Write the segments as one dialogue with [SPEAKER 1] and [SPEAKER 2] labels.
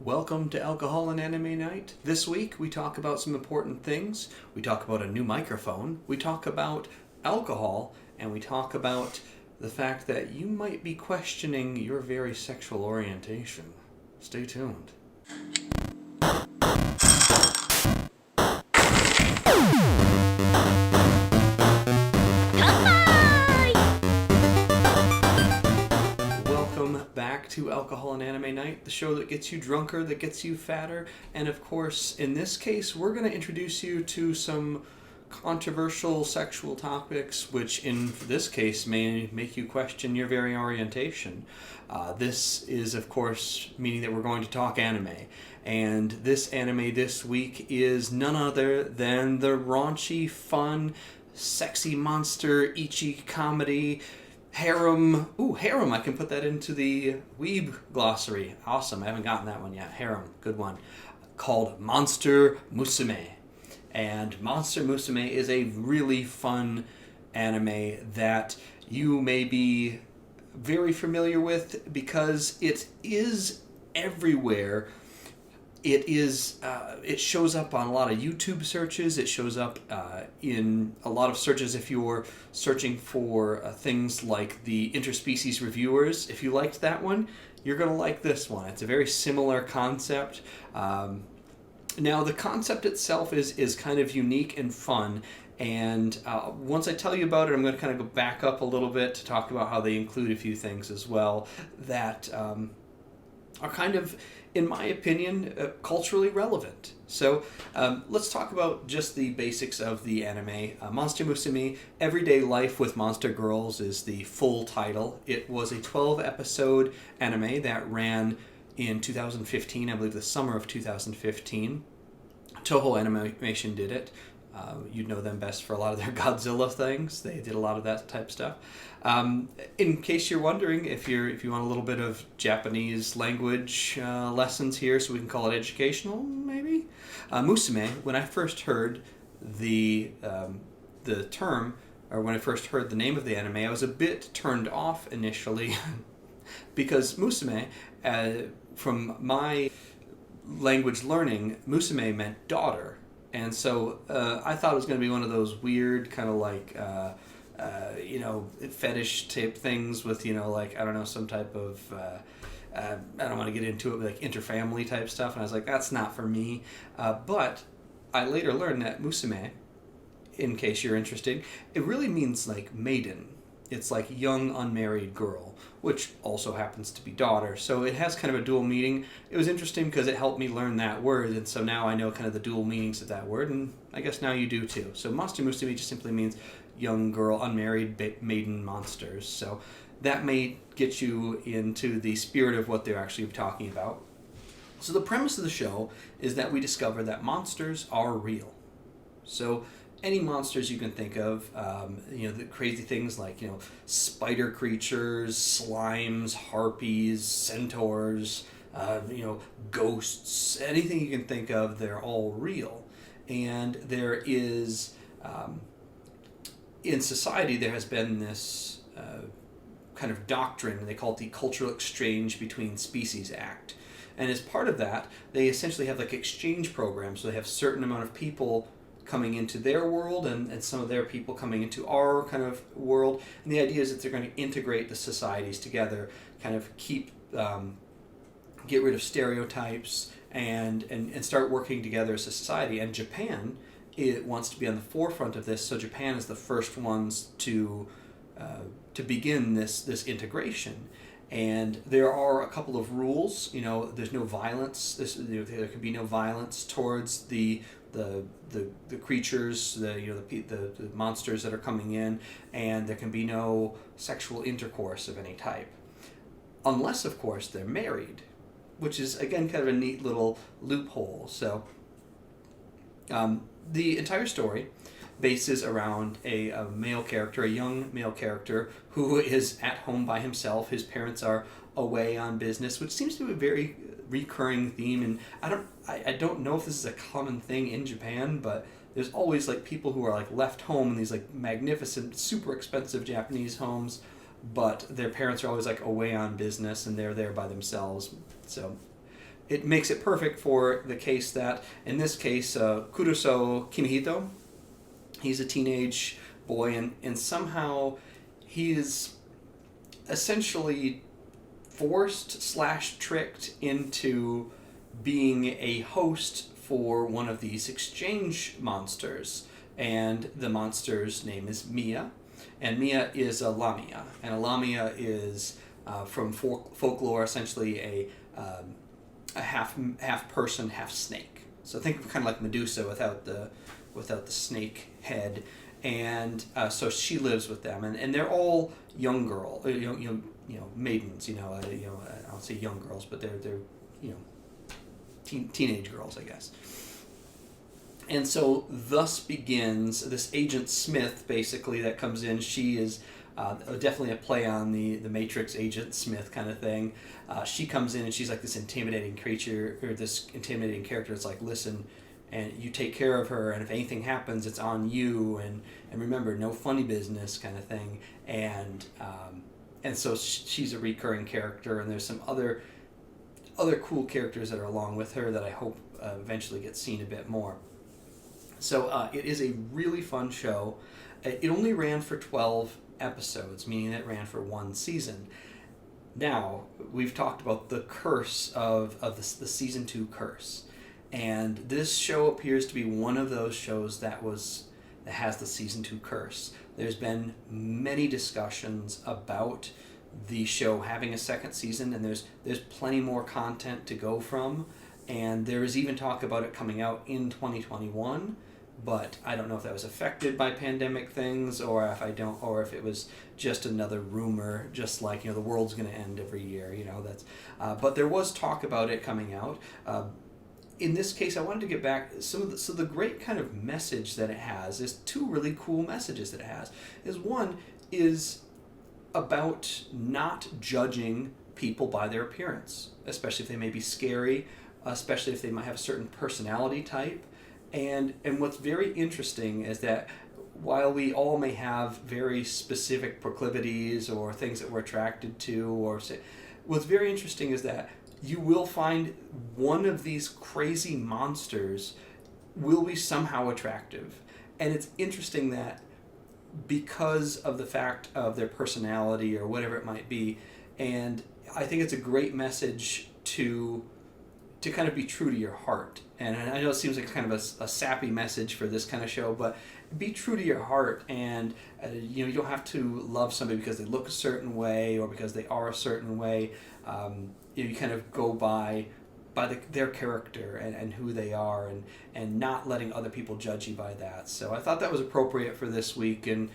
[SPEAKER 1] Welcome to Alcohol and Anime Night. This week we talk about some important things. We talk about a new microphone, we talk about alcohol, and we talk about the fact that you might be questioning your very sexual orientation. Stay tuned. Welcome back to Alcohol and Anime Night, the show that gets you drunker, that gets you fatter, and of course, in this case, we're going to introduce you to some controversial sexual topics, which in this case may make you question your very orientation. This is, of course, meaning that we're going to talk anime. And this anime this week is none other than the raunchy, fun, sexy monster, ichi comedy, harem. Ooh, harem. I can put that into the weeb glossary. Awesome. I haven't gotten that one yet. Harem. Good one. Called Monster Musume. And Monster Musume is a really fun anime that you may be very familiar with because it is everywhere. It shows up on a lot of YouTube searches. It shows up in a lot of searches if you're searching for things like the interspecies reviewers. If you liked that one, you're going to like this one. It's a very similar concept. Now, the concept itself is kind of unique and fun, and once I tell you about it, I'm going to kind of go back up a little bit to talk about how they include a few things as well that are kind of, in my opinion, culturally relevant. So let's talk about just the basics of the anime. Monster Musume, Everyday Life with Monster Girls is the full title. It was a 12-episode anime that ran in 2015, I believe the summer of 2015. Toho Animation did it. You'd know them best for a lot of their Godzilla things. They did a lot of that type of stuff. In case you're wondering, if you want a little bit of Japanese language lessons here, so we can call it educational, maybe. Musume. When I first heard the term, or when I first heard the name of the anime, I was a bit turned off initially, because Musume, from my language learning, Musume meant daughter. And so I thought it was going to be one of those weird kind of like, fetish type things with, like, I don't know, some type of, I don't want to get into it, but like interfamily type stuff. And I was like, that's not for me. But I later learned that Musume, in case you're interested, it really means like maiden. It's like young unmarried girl, which also happens to be daughter. So it has kind of a dual meaning. It was interesting because it helped me learn that word, and so now I know kind of the dual meanings of that word, and I guess now you do too. So Monster Musume just simply means young girl, unmarried maiden monsters. So that may get you into the spirit of what they're actually talking about. So the premise of the show is that we discover that monsters are real. So any monsters you can think of, the crazy things like, spider creatures, slimes, harpies, centaurs, ghosts, anything you can think of, they're all real. And there is, in society, there has been this kind of doctrine, they call it the Cultural Exchange Between Species Act. And as part of that, they essentially have like exchange programs, so they have a certain amount of people coming into their world and some of their people coming into our kind of world. And the idea is that they're going to integrate the societies together, kind of get rid of stereotypes and start working together as a society. And Japan, it wants to be on the forefront of this, so Japan is the first ones to begin this integration. And there are a couple of rules. There's no violence. There can be no violence towards the creatures, the monsters that are coming in, and there can be no sexual intercourse of any type, unless of course they're married, which is again kind of a neat little loophole. So the entire story bases around a male character, a young male character who is at home by himself. His parents are away on business, which seems to be a very recurring theme. And I don't know if this is a common thing in Japan, but there's always like people who are like left home in these like magnificent, super expensive Japanese homes, but their parents are always like away on business and they're there by themselves. So it makes it perfect for the case that, in this case, Kuroso Kimihito, he's a teenage boy, and somehow he is essentially forced/tricked into being a host for one of these exchange monsters. And the monster's name is Mia. And Mia is a lamia. And a lamia is, from folklore, essentially a half person, half snake. So think of kind of like Medusa without the snake head. And so she lives with them, and they're all young girl, maidens. I'll say young girls, but they're teenage girls, I guess. And so thus begins this Agent Smith, basically, that comes in. She is definitely a play on the Matrix Agent Smith kind of thing. She comes in and she's like this intimidating creature, or this intimidating character. It's like, listen, and you take care of her, and if anything happens, it's on you, and remember, no funny business kind of thing. And so she's a recurring character, and there's some other cool characters that are along with her that I hope eventually get seen a bit more. So it is a really fun show. It only ran for 12 episodes, meaning it ran for one season. Now, we've talked about the curse of the season 2 curse. And this show appears to be one of those shows that has the season 2 curse. There's been many discussions about the show having a second season, and there's plenty more content to go from. And there is even talk about it coming out in 2021, but I don't know if that was affected by pandemic things, or if it was just another rumor, just like, the world's going to end every year. But there was talk about it coming out. In this case, I wanted to get back so the great kind of message that it has is two really cool messages that it has. One is about not judging people by their appearance, especially if they may be scary, especially if they might have a certain personality type. And what's very interesting is that while we all may have very specific proclivities or things that we're attracted to, what's very interesting is that you will find one of these crazy monsters will be somehow attractive. And it's interesting that because of the fact of their personality or whatever it might be, and I think it's a great message to kind of be true to your heart. And I know it seems like kind of a sappy message for this kind of show, but be true to your heart, and you don't have to love somebody because they look a certain way or because they are a certain way. You kind of go by their character and who they are, and not letting other people judge you by that. So I thought that was appropriate for this week, and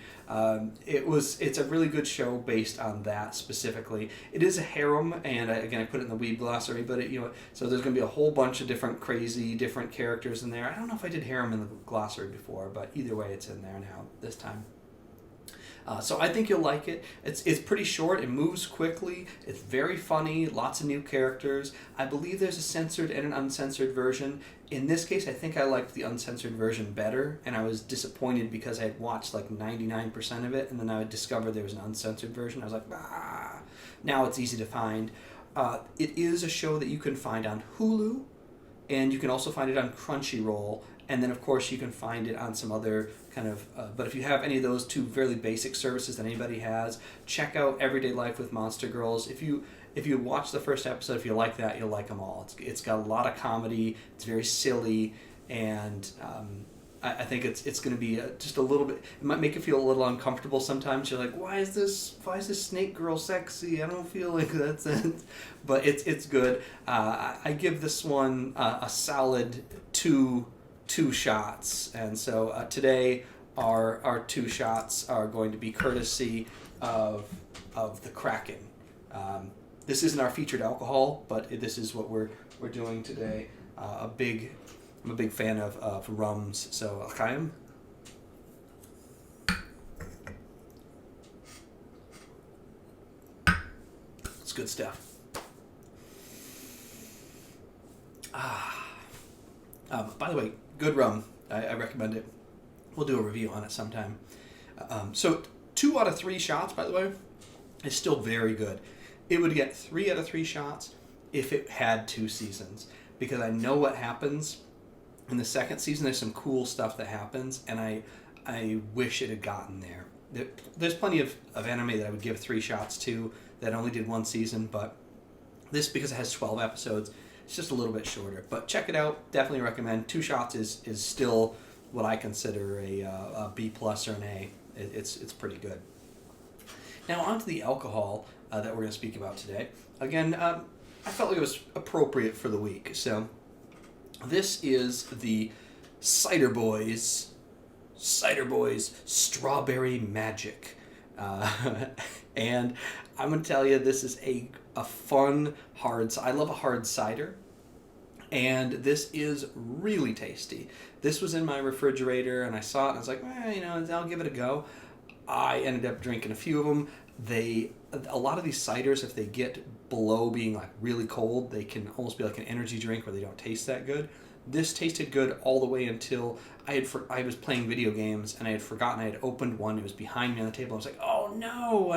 [SPEAKER 1] it's a really good show based on that specifically. It is a harem, and I put it in the Weeb glossary, but so there's going to be a whole bunch of different characters in there. I don't know if I did harem in the glossary before, but either way, it's in there now this time. So I think you'll like it. It's pretty short. It moves quickly. It's very funny. Lots of new characters. I believe there's a censored and an uncensored version. In this case, I think I liked the uncensored version better, and I was disappointed because I had watched like 99% of it, and then I discovered there was an uncensored version. I was like, Now it's easy to find. It is a show that you can find on Hulu, and you can also find it on Crunchyroll. And then, of course, you can find it on some other kind of... but if you have any of those two fairly basic services that anybody has, check out Everyday Life with Monster Girls. If you watch the first episode, if you like that, you'll like them all. It's got a lot of comedy. It's very silly. And I think it's going to be just a little bit... It might make you feel a little uncomfortable sometimes. You're like, why is this snake girl sexy? I don't feel like that's it. But it's good. I give this one a solid two shots, and so today our 2 shots are going to be courtesy of the Kraken. This isn't our featured alcohol, but this is what we're doing today. I'm a big fan of rums, so L'chaim. It's good stuff. By the way, good rum. I recommend it. We'll do a review on it sometime. So 2 out of 3 shots, by the way, is still very good. It would get 3 out of 3 shots if it had 2 seasons, because I know what happens in the second season. There's some cool stuff that happens, and I wish it had gotten there. There's plenty of anime that I would give 3 shots to that only did 1 season, but this, because it has 12 episodes, it's just a little bit shorter. But check it out. Definitely recommend. 2 shots is still what I consider a B plus or an A. It's pretty good. Now on to the alcohol that we're going to speak about today. Again, I felt like it was appropriate for the week. So this is the Ciderboys Strawberry Magic. And I'm going to tell you, this is a fun, I love a hard cider. And this is really tasty. This was in my refrigerator, and I saw it, and I was like, I'll give it a go. I ended up drinking a few of them. A lot of these ciders, if they get below being like really cold, they can almost be like an energy drink where they don't taste that good. This tasted good all the way until I was playing video games, and I had forgotten I had opened one. It was behind me on the table. I was like, oh no!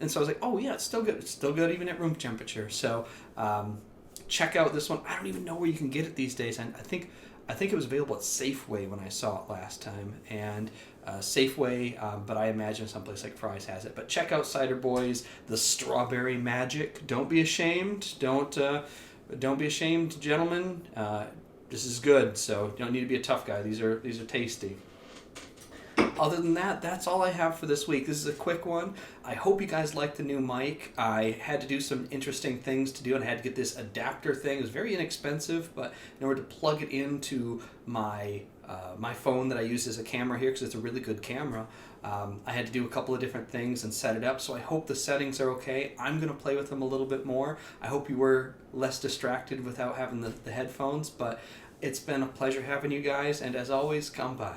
[SPEAKER 1] And so I was like, oh yeah, it's still good. It's still good even at room temperature. So check out this one. I don't even know where you can get it these days. I think it was available at Safeway when I saw it last time, and Safeway, but I imagine someplace like Fry's has it. But check out Ciderboys, the Strawberry Magic. Don't be ashamed. Don't be ashamed, gentlemen. This is good, so you don't need to be a tough guy. These are tasty. Other than that, that's all I have for this week. This is a quick one. I hope you guys like the new mic. I had to do some interesting things to do, and I had to get this adapter thing. It was very inexpensive, but in order to plug it into my phone that I use as a camera here, because it's a really good camera, I had to do a couple of different things and set it up. So I hope the settings are okay. I'm going to play with them a little bit more. I hope you were less distracted without having the headphones, but it's been a pleasure having you guys, and as always, come by.